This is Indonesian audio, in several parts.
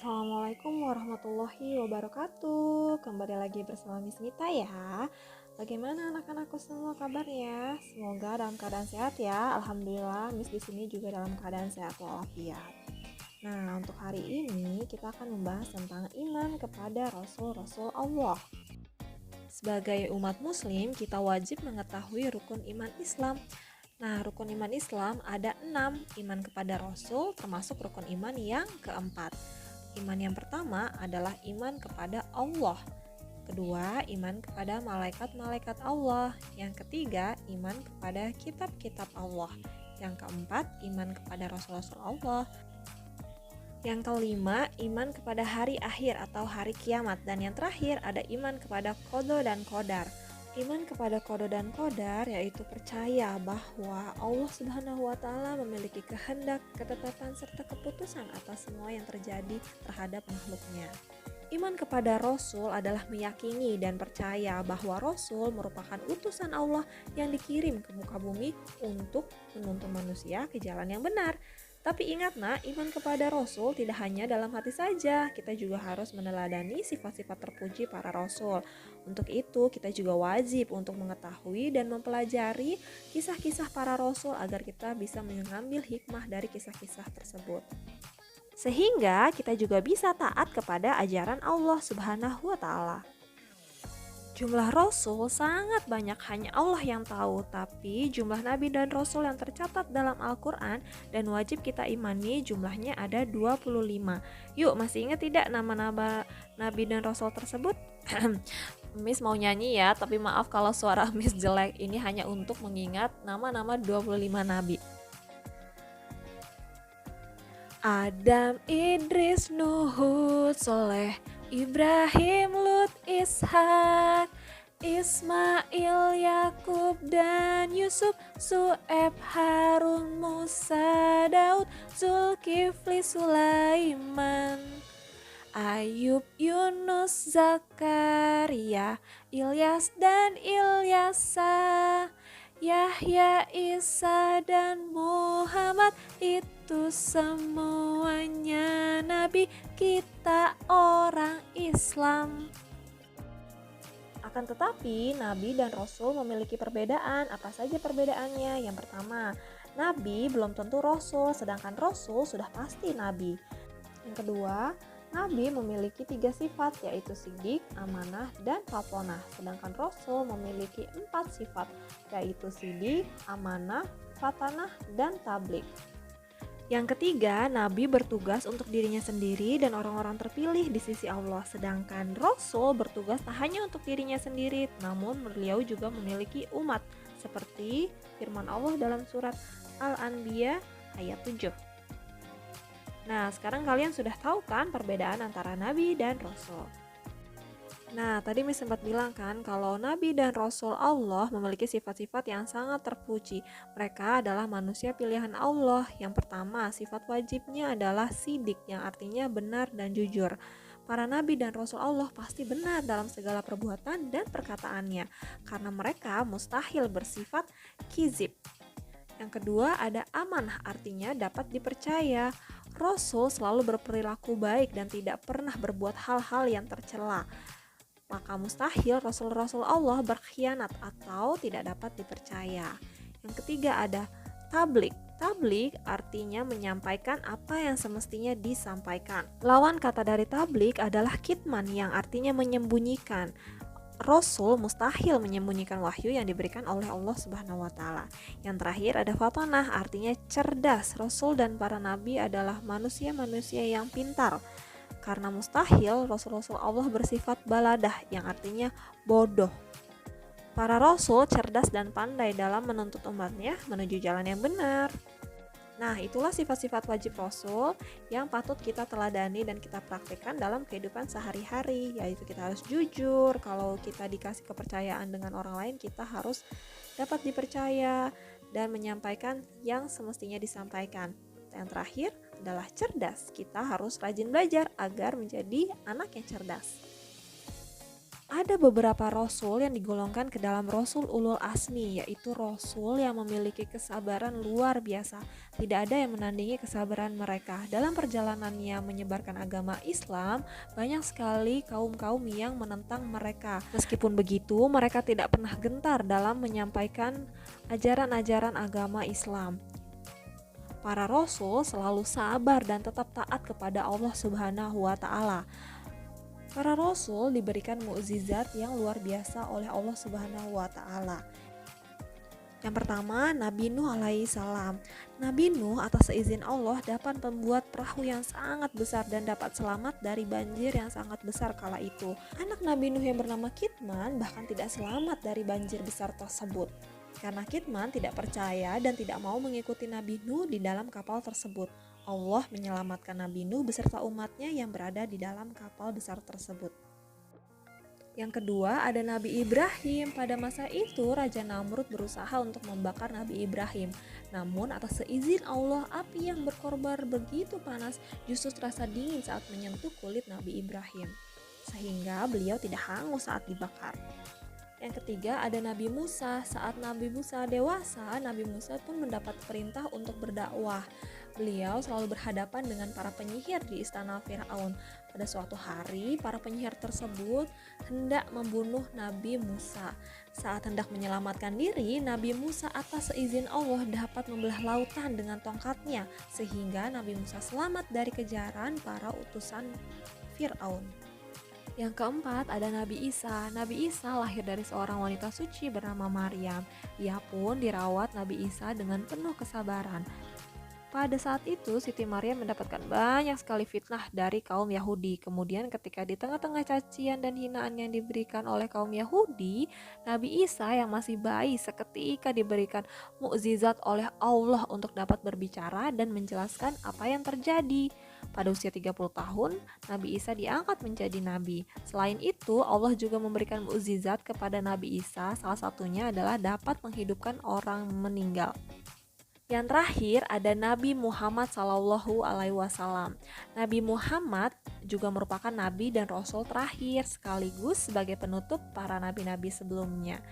Assalamualaikum warahmatullahi wabarakatuh. Kembali lagi bersama Miss Mita ya. Bagaimana anak-anakku semua kabarnya? Semoga dalam keadaan sehat ya. Alhamdulillah Miss di sini juga dalam keadaan sehat walafiat. Nah, untuk hari ini kita akan membahas tentang iman kepada Rasul-Rasul Allah. Sebagai umat muslim, kita wajib mengetahui rukun iman Islam. Nah, rukun iman Islam ada 6. Iman kepada Rasul termasuk rukun iman yang keempat. Iman yang pertama adalah iman kepada Allah. Kedua, iman kepada malaikat-malaikat Allah. Yang ketiga, iman kepada kitab-kitab Allah. Yang keempat, iman kepada rasul-rasul Allah. Yang kelima, iman kepada hari akhir atau hari kiamat. Dan yang terakhir, ada iman kepada qada dan qadar. Iman kepada qada dan qadar yaitu percaya bahwa Allah Subhanahu wa taala memiliki kehendak, ketetapan serta keputusan atas semua yang terjadi terhadap makhluknya. Iman kepada Rasul adalah meyakini dan percaya bahwa Rasul merupakan utusan Allah yang dikirim ke muka bumi untuk menuntun manusia ke jalan yang benar. Tapi ingat nak, iman kepada Rasul tidak hanya dalam hati saja, kita juga harus meneladani sifat-sifat terpuji para Rasul. Untuk itu kita juga wajib untuk mengetahui dan mempelajari kisah-kisah para Rasul agar kita bisa mengambil hikmah dari kisah-kisah tersebut. Sehingga kita juga bisa taat kepada ajaran Allah Subhanahu wa taala. Jumlah Rasul sangat banyak, hanya Allah yang tahu. Tapi jumlah Nabi dan Rasul yang tercatat dalam Al-Quran dan wajib kita imani jumlahnya ada 25. Yuk, masih ingat tidak nama-nama Nabi dan Rasul tersebut? Miss mau nyanyi ya, tapi maaf kalau suara Miss jelek. Ini hanya untuk mengingat nama-nama 25 Nabi. Adam, Idris, Nuh, Hud, Soleh, Ibrahim, Lut, Ishak, Ismail, Yakub, dan Yusuf, Su'eb, Harun, Musa, Daud, Zulkifli, Sulaiman, Ayub, Yunus, Zakaria, Ilyas, dan Ilyasa, Yahya, Isa, dan Muhammad. Itu semuanya nabi, kita orang Islam. Akan tetapi nabi dan rasul memiliki perbedaan. Apa saja perbedaannya? Yang pertama, nabi belum tentu rasul, sedangkan rasul sudah pasti nabi. Yang kedua, nabi memiliki 3 sifat, yaitu sidik, amanah, dan fatonah. Sedangkan rasul memiliki 4 sifat, yaitu sidik, amanah, fatanah, dan tablik. Yang ketiga, nabi bertugas untuk dirinya sendiri dan orang-orang terpilih di sisi Allah. Sedangkan rasul bertugas tak hanya untuk dirinya sendiri, namun beliau juga memiliki umat. Seperti firman Allah dalam surat Al-Anbiya ayat 7. Nah, sekarang kalian sudah tahu kan perbedaan antara nabi dan rasul. Nah, tadi Miss sempat bilang kan kalau nabi dan rasul Allah memiliki sifat-sifat yang sangat terpuji. Mereka adalah manusia pilihan Allah. Yang pertama, sifat wajibnya adalah sidik, yang artinya benar dan jujur. Para nabi dan rasul Allah pasti benar dalam segala perbuatan dan perkataannya, karena mereka mustahil bersifat kizib. Yang kedua, ada amanah, artinya dapat dipercaya. Rasul selalu berperilaku baik dan tidak pernah berbuat hal-hal yang tercela. Maka mustahil rasul-rasul Allah berkhianat atau tidak dapat dipercaya. Yang ketiga ada tablik. Tablik artinya menyampaikan apa yang semestinya disampaikan. Lawan kata dari tablik adalah kitman, yang artinya menyembunyikan. Rasul mustahil menyembunyikan wahyu yang diberikan oleh Allah Subhanahu wa taala. Yang terakhir ada fatonah, artinya cerdas. Rasul dan para nabi adalah manusia-manusia yang pintar. Karena mustahil rasul-rasul Allah bersifat baladah, yang artinya bodoh. Para rasul cerdas dan pandai dalam menuntut umatnya menuju jalan yang benar. Nah, itulah sifat-sifat wajib rasul yang patut kita teladani dan kita praktikkan dalam kehidupan sehari-hari, yaitu kita harus jujur. Kalau kita dikasih kepercayaan dengan orang lain, kita harus dapat dipercaya dan menyampaikan yang semestinya disampaikan. Yang terakhir adalah cerdas. Kita harus rajin belajar agar menjadi anak yang cerdas. Ada beberapa rasul yang digolongkan ke dalam rasul ulul azmi, yaitu rasul yang memiliki kesabaran luar biasa. Tidak ada yang menandingi kesabaran mereka. Dalam perjalanannya menyebarkan agama Islam, banyak sekali kaum-kaum yang menentang mereka. Meskipun begitu, mereka tidak pernah gentar dalam menyampaikan ajaran-ajaran agama Islam. Para rasul selalu sabar dan tetap taat kepada Allah Subhanahu wa Ta'ala. Para rasul diberikan mukjizat yang luar biasa oleh Allah Subhanahu wa Ta'ala. Yang pertama, Nabi Nuh alaihi salam. Nabi Nuh atas seizin Allah dapat membuat perahu yang sangat besar dan dapat selamat dari banjir yang sangat besar kala itu. Anak Nabi Nuh yang bernama Kitman bahkan tidak selamat dari banjir besar tersebut. Karena Kitman tidak percaya dan tidak mau mengikuti Nabi Nuh di dalam kapal tersebut. Allah menyelamatkan Nabi Nuh beserta umatnya yang berada di dalam kapal besar tersebut. Yang kedua, ada Nabi Ibrahim. Pada masa itu, Raja Namrud berusaha untuk membakar Nabi Ibrahim. Namun, atas seizin Allah, api yang berkorbar begitu panas justru terasa dingin saat menyentuh kulit Nabi Ibrahim, sehingga beliau tidak hangus saat dibakar. Yang ketiga, ada Nabi Musa. Saat Nabi Musa dewasa, Nabi Musa pun mendapat perintah untuk berdakwah. Beliau selalu berhadapan dengan para penyihir di istana Firaun. Pada suatu hari, para penyihir tersebut hendak membunuh Nabi Musa. Saat hendak menyelamatkan diri, Nabi Musa atas seizin Allah dapat membelah lautan dengan tongkatnya, sehingga Nabi Musa selamat dari kejaran para utusan Firaun. Yang keempat, ada Nabi Isa. Nabi Isa lahir dari seorang wanita suci bernama Maryam. Ia pun dirawat Nabi Isa dengan penuh kesabaran. Pada saat itu, Siti Maryam mendapatkan banyak sekali fitnah dari kaum Yahudi. Kemudian ketika di tengah-tengah cacian dan hinaan yang diberikan oleh kaum Yahudi, Nabi Isa yang masih bayi seketika diberikan mukjizat oleh Allah untuk dapat berbicara dan menjelaskan apa yang terjadi. Pada usia 30 tahun, Nabi Isa diangkat menjadi nabi. Selain itu, Allah juga memberikan mukjizat kepada Nabi Isa, salah satunya adalah dapat menghidupkan orang meninggal. Yang terakhir ada Nabi Muhammad SAW. Nabi Muhammad juga merupakan nabi dan rasul terakhir sekaligus sebagai penutup para nabi-nabi sebelumnya.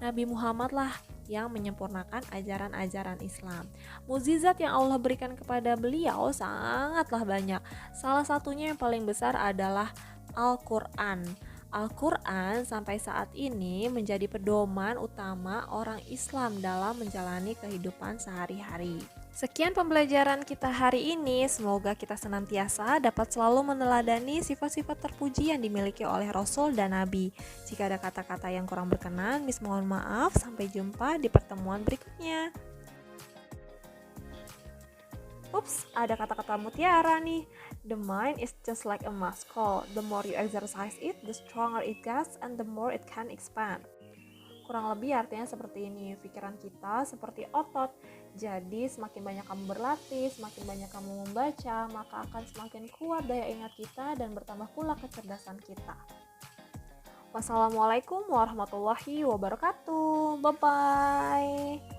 Nabi Muhammad lah yang menyempurnakan ajaran-ajaran Islam. Mukjizat yang Allah berikan kepada beliau sangatlah banyak. Salah satunya yang paling besar adalah Al-Quran. Al-Quran sampai saat ini menjadi pedoman utama orang Islam dalam menjalani kehidupan sehari-hari. Sekian pembelajaran kita hari ini, semoga kita senantiasa dapat selalu meneladani sifat-sifat terpuji yang dimiliki oleh Rasul dan Nabi. Jika ada kata-kata yang kurang berkenan, Miss mohon maaf, sampai jumpa di pertemuan berikutnya. Ups, ada kata-kata mutiara nih. The mind is just like a muscle. The more you exercise it, the stronger it gets and the more it can expand. Kurang lebih artinya seperti ini, pikiran kita seperti otot. Jadi semakin banyak kamu berlatih, semakin banyak kamu membaca, maka akan semakin kuat daya ingat kita dan bertambah pula kecerdasan kita. Wassalamualaikum warahmatullahi wabarakatuh. Bye-bye.